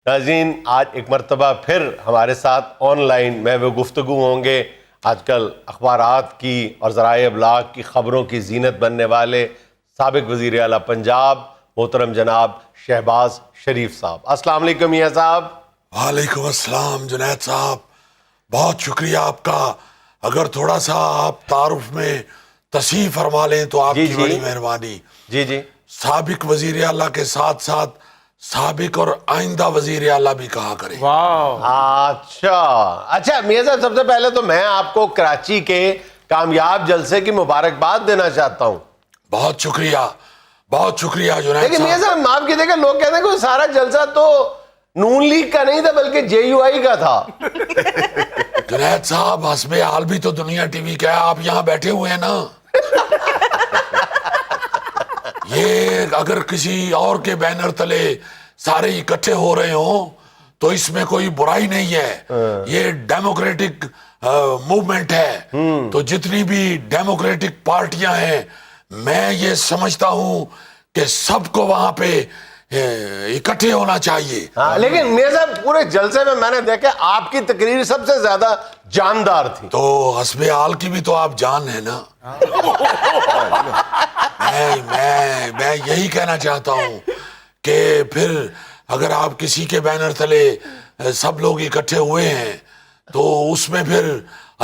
ناظرین، آج ایک مرتبہ پھر ہمارے ساتھ آن لائن محو گفتگو ہوں گے آج کل اخبارات کی اور ذرائع ابلاغ کی خبروں کی زینت بننے والے سابق وزیر اعلیٰ پنجاب محترم جناب شہباز شریف صاحب۔ السلام علیکم میاں صاحب۔ وعلیکم السلام جنید صاحب، بہت شکریہ آپ کا۔ اگر تھوڑا سا آپ تعارف میں تصحیح فرما لیں تو آپ کی بڑی مہربانی۔ جی سابق وزیر اعلیٰ کے ساتھ ساتھ سابق اور آئندہ وزیر اعلیٰ بھی کہا کریں۔ اچھا میاں صاحب، سب سے پہلے تو میں آپ کو کراچی کے کامیاب جلسے کی مبارکباد دینا چاہتا ہوں۔ بہت شکریہ، بہت شکریہ جنید لیکن میاں صاحب۔ صاحب معاف کیجیے گا، لوگ کہتے ہیں کہ سارا جلسہ تو نون لیگ کا نہیں تھا بلکہ جے یو آئی کا تھا۔ جنید صاحب، حسب حال بھی تو دنیا ٹی وی کا ہے، آپ یہاں بیٹھے ہوئے ہیں نا۔ یہ اگر کسی اور کے بینر تلے سارے اکٹھے ہو رہے ہوں تو اس میں کوئی برائی نہیں ہے۔ یہ ڈیموکریٹک موومنٹ ہے، تو جتنی بھی ڈیموکریٹک پارٹیاں ہیں میں یہ سمجھتا ہوں کہ سب کو وہاں پہ اکٹھے ہونا چاہیے۔ لیکن میاں صاحب پورے جلسے میں میں نے دیکھا آپ کی تقریر سب سے زیادہ جاندار تھی۔ تو حسب حال کی بھی تو آپ جان ہیں نا۔ میں یہی کہنا چاہتا ہوں کہ پھر اگر آپ کسی کے بینر تلے سب لوگ اکٹھے ہوئے ہیں تو اس میں پھر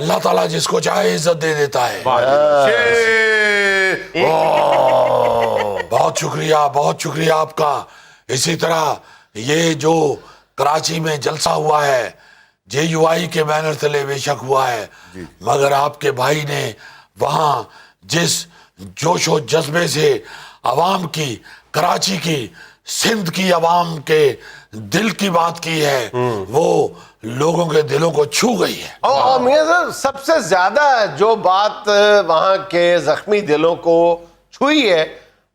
اللہ تعالیٰ جس کو چاہے عزت دے دیتا ہے۔ بہت شکریہ، بہت شکریہ آپ کا۔ اسی طرح یہ جو کراچی میں جلسہ ہوا ہے جے یو آئی کے بینر تلے بے شک ہوا ہے، مگر آپ کے بھائی نے وہاں جس جوش و جذبے سے عوام کی، کراچی کی، سندھ کی عوام کے دل کی بات کی ہے وہ لوگوں کے دلوں کو چھو گئی ہے۔ اور میاں صاحب سب سے زیادہ جو بات وہاں کے زخمی دلوں کو چھوئی ہے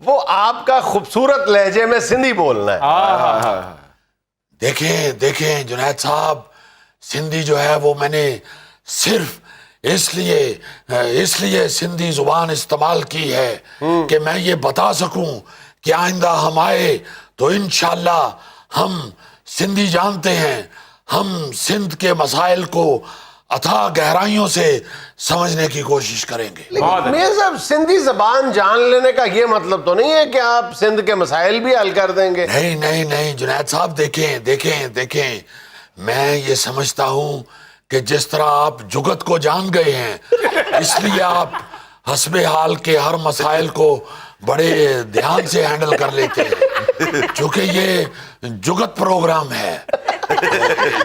وہ آپ کا خوبصورت لہجے میں سندھی بولنا ہے۔ دیکھیں جنید صاحب، سندھی جو ہے وہ میں نے صرف اس لیے سندھی زبان استعمال کی ہے کہ میں یہ بتا سکوں کہ آئندہ ہم آئے تو انشاءاللہ ہم سندھی جانتے ہیں، ہم سندھ کے مسائل کو اتھاہ گہرائیوں سے سمجھنے کی کوشش کریں گے۔ میاں صاحب سندھی زبان جان لینے کا یہ مطلب تو نہیں ہے کہ آپ سندھ کے مسائل بھی حل کر دیں گے؟ نہیں جنید صاحب، دیکھیں میں یہ سمجھتا ہوں کہ جس طرح آپ جگت کو جان گئے ہیں اس لیے آپ حسب حال کے ہر مسائل کو بڑے دھیان سے ہینڈل کر لیتے ہیں، چونکہ یہ جگت پروگرام ہے۔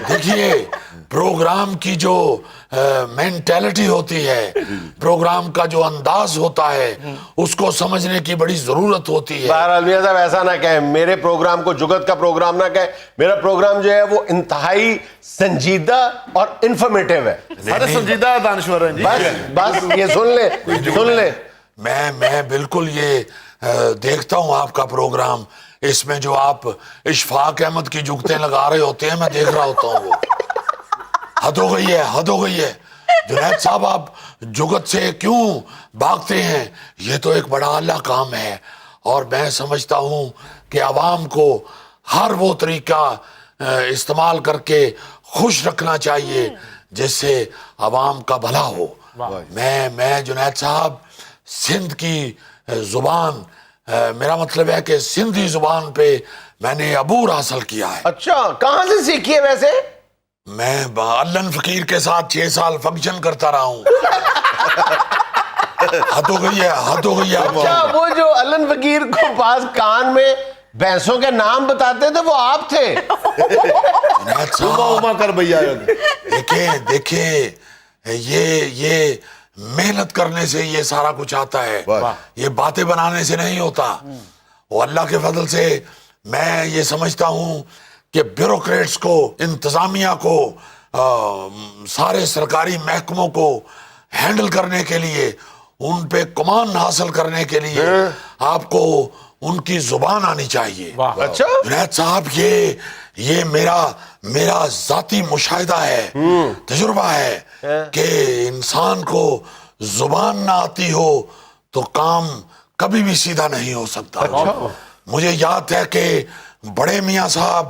دیکھیے پروگرام کی جو مینٹیلٹی ہوتی ہے، پروگرام کا جو انداز ہوتا ہے اس کو سمجھنے کی بڑی ضرورت ہوتی ہے۔ بہرحال میاں صاحب ایسا نہ کہیں، میرے پروگرام کو جگت کا پروگرام نہ کہیں، میرا پروگرام جو ہے وہ انتہائی سنجیدہ اور انفارمیٹیو ہے۔ سارے سنجیدہ دانشور ہیں جی۔ بس یہ سن لیں۔ میں بالکل یہ دیکھتا ہوں آپ کا پروگرام، اس میں جو آپ اشفاق احمد کی جگتیں لگا رہے ہوتے ہیں میں دیکھ رہا ہوتا ہوں، وہ حد ہو گئی ہے۔ جنید صاحب آپ جگت سے کیوں بھاگتے ہیں؟ یہ تو ایک بڑا اعلیٰ کام ہے اور میں سمجھتا ہوں کہ عوام کو ہر وہ طریقہ استعمال کر کے خوش رکھنا چاہیے جس سے عوام کا بھلا ہو۔ میں جنید صاحب سندھ کی زبان، میرا مطلب ہے کہ سندھی زبان پہ میں نے عبور حاصل کیا ہے۔ اچھا، کہاں سے سیکھی ہے ویسے؟ میں علن فقیر کے ساتھ 6 سال فنکشن کرتا رہا ہوں۔ حد ہو گئی ہے۔ اچھا، وہ جو علن فقیر کو پاس کان میں بھینسوں کے نام بتاتے تھے وہ آپ تھے؟ کر بھیا دیکھیں یہ محنت کرنے سے یہ سارا کچھ آتا ہے، یہ باتیں بنانے سے نہیں ہوتا۔ وہ اللہ کے فضل سے میں یہ سمجھتا ہوں کہ بیوروکریٹس کو، انتظامیہ کو، سارے سرکاری محکموں کو ہینڈل کرنے کے لیے، ان پہ کمان حاصل کرنے کے لیے آپ کو ان کی زبان آنی چاہیے۔ اچھا جنید صاحب یہ میرا ذاتی مشاہدہ ہے، تجربہ ہے کہ انسان کو زبان نہ آتی ہو تو کام کبھی بھی سیدھا نہیں ہو سکتا۔ مجھے یاد ہے کہ بڑے میاں صاحب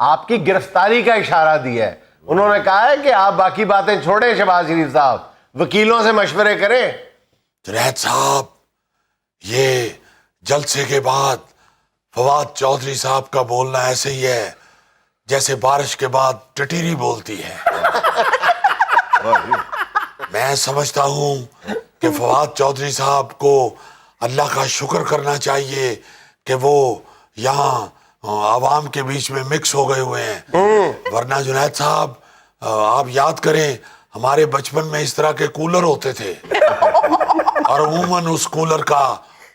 آپ کی گرفتاری کا اشارہ دیا ہے. انہوں نے کہا ہے کہ آپ باقی باتیں چھوڑیں شہباز شریف صاحب, وکیلوں سے مشورے کریں. جنید صاحب, یہ جلسے کے بعد فواد چودھری صاحب کا بولنا ایسے ہی ہے جیسے بارش کے بعد ٹٹیری بولتی ہے. میں سمجھتا ہوں کہ فواد چودھری صاحب کو اللہ کا شکر کرنا چاہیے کہ وہ یہاں عوام کے بیچ میں مکس ہو گئے ہوئے ہیں. ورنہ جنید صاحب, آپ یاد کریں ہمارے بچپن میں اس طرح کے کولر ہوتے تھے اور عموماً اس کولر کا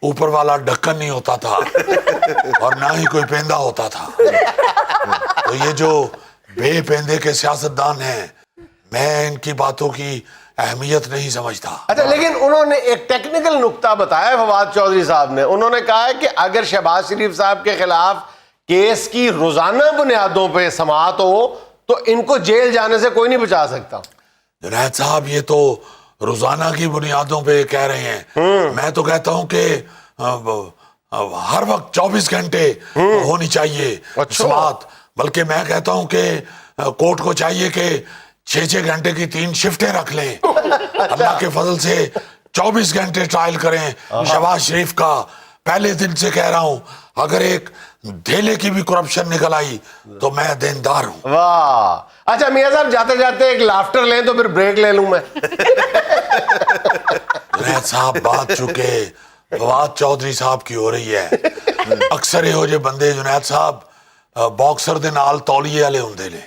اوپر والا ڈھکن نہیں ہوتا تھا اور نہ ہی کوئی پیندہ ہوتا تھا. تو یہ جو بے پیندے کے سیاستدان ہیں, میں ان کی باتوں کی اہمیت نہیں سمجھتا. اچھا, لیکن انہوں نے ایک ٹیکنیکل نقطہ بتایا فواد چودھری صاحب نے. انہوں نے کہا ہے کہ اگر شہباز شریف صاحب کے خلاف کیس کی روزانہ بنیادوں پہ سماعت ہو تو ان کو جیل جانے سے کوئی نہیں بچا سکتا. جنید صاحب, یہ تو روزانہ کی بنیادوں پہ کہہ رہے ہیں. میں تو کہتا ہوں کہ ہر وقت 24 گھنٹے ہونی چاہیے سماعت. بلکہ میں کہتا ہوں کہ کورٹ کو چاہیے کہ 6 گھنٹے کی 3 شفٹیں رکھ لیں. اللہ کے فضل سے 24 گھنٹے ٹرائل کریں شہباز شریف کا. پہلے دن سے کہہ رہا ہوں, اگر ایک دھیلے کی بھی کرپشن نکل آئی تو میں دیندار ہوں. واہ. اچھا میاں صاحب, جاتے جاتے ایک لافٹر لیں تو پھر بریک لے لوں میں. جنید صاحب, بات چکے فواد چودھری صاحب کی ہو رہی ہے. اکثر یہ ہو جے بندے جنید صاحب باکسر دے نال تولیے والے ہوندے نے.